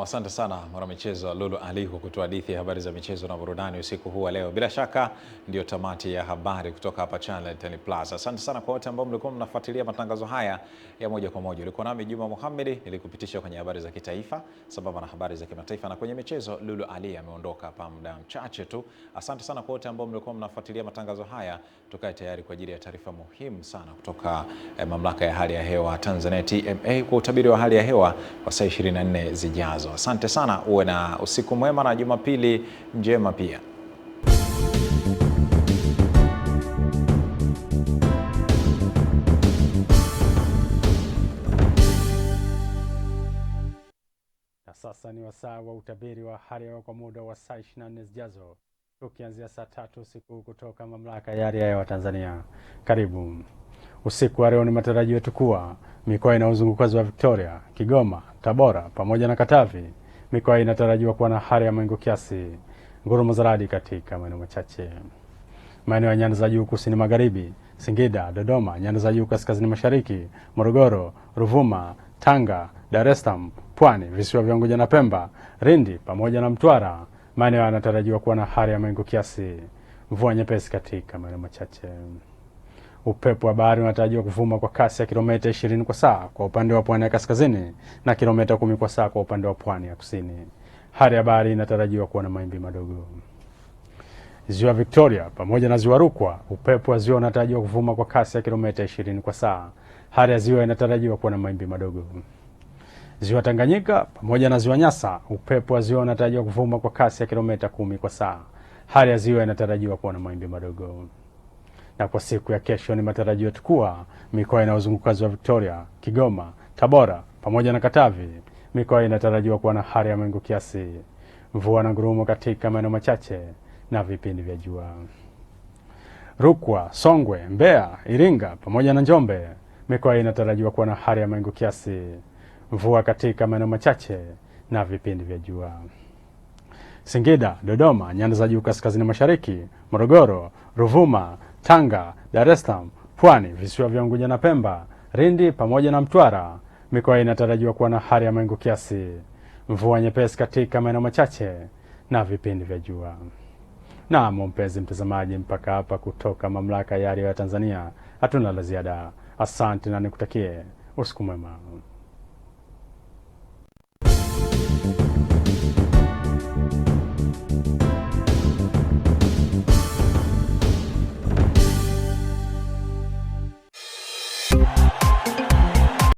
Asante sana mwanamichezo Lulu Ali kwa kutuhadithia habari za michezo na burudani usiku huu wa leo. Bila shaka ndio tamati ya habari kutoka hapa Channel 10 Plus. Asante sana kwa wote ambao mlikuwa mnafuatilia matangazo haya ya moja kwa moja. Ulikuwa nami Juma Mohamed nilikupitisha kwenye habari za kitaifa sambamba na habari za kimataifa, na kwenye michezo Lulu Ali ameondoka hapa muda mchache tu. Asante sana kwa wote ambao mlikuwa mnafuatilia matangazo haya. Tukae tayari kwa ajili ya taarifa muhimu sana kutoka mamlaka ya hali ya hewa Tanzania TMA kwa utabiri wa hali ya hewa kwa saa 24 zijazo. Asante sana, uwe na usiku mwema na Jumapili njema pia. Na sasa ni wasaa wa utabiri wa hali ya hewa kwa muda wa saa 24 zijazo, tukianzia saa 3 usiku kutoka mamlaka ya hali ya hewa Tanzania. Karibu. Usiku wa leo ni matarajio yetu kuwa mikoa inayozunguka ziwa Victoria, Kigoma, Tabora pamoja na Katavi, mikoa inatarajiwa kuwa na hali ya mawingu kiasi, ngurumo za radi katika maeneo machache. Maeneo ya nyanda za juu kusini magharibi, Singida, Dodoma, nyanda za juu kaskazini mashariki, Morogoro, Ruvuma, Tanga, Dar es Salaam, Pwani, visiwa vya Unguja na Pemba, Lindi pamoja na Mtwara, maeneo yanatarajiwa kuwa na hali ya mawingu kiasi, mvua nyepesi katika maeneo machache. Upepo wa bahari unatarajiwa kuvuma kwa kasi ya kilomita 20 kwa saa kwa upande wa pwani ya kaskazini na kilomita 10 kwa saa kwa upande wa pwani ya kusini. Hali ya bahari inatarajiwa kuwa na mawimbi madogo. Ziwa Victoria pamoja na Ziwa Rukwa, upepo wa ziwa unatarajiwa kuvuma kwa kasi ya kilomita 20 kwa saa. Hali ya ziwa inatarajiwa kuwa na mawimbi madogo. Ziwa Tanganyika pamoja na Ziwa Nyasa, upepo wa ziwa unatarajiwa kuvuma kwa kasi ya kilomita 10 kwa saa. Hali ya ziwa inatarajiwa kuwa na mawimbi madogo. Na kwa siku ya kesho ni matarajio yetu kuwa mikoa inayozunguka Ziwa Victoria, Kigoma, Tabora pamoja na Katavi, mikoa inatarajiwa kuwa na hali ya mawingu kiasi, mvua na ngurumo katika maeneo machache na vipindi vya jua. Rukwa, Songwe, Mbeya, Iringa pamoja na Njombe, mikoa inatarajiwa kuwa na hali ya mawingu kiasi, mvua katika maeneo machache na vipindi vya jua. Singida, Dodoma, nyanda za juu kaskazini mashariki, Morogoro, Ruvuma, Tanga, Dar es Salaam, Pwani, visiwa vya Unguja na Pemba, Lindi pamoja na Mtwara, mikoa inatarajiwa kuwa na hali ya mawingu kiasi, mvua nyepesi katika maeneo machache na vipindi vya jua. Na mpenzi mtazamaji, mpaka hapa kutoka mamlaka ya hali ya hewa Tanzania hatuna la ziada. Asante na nikutakie usiku mwema.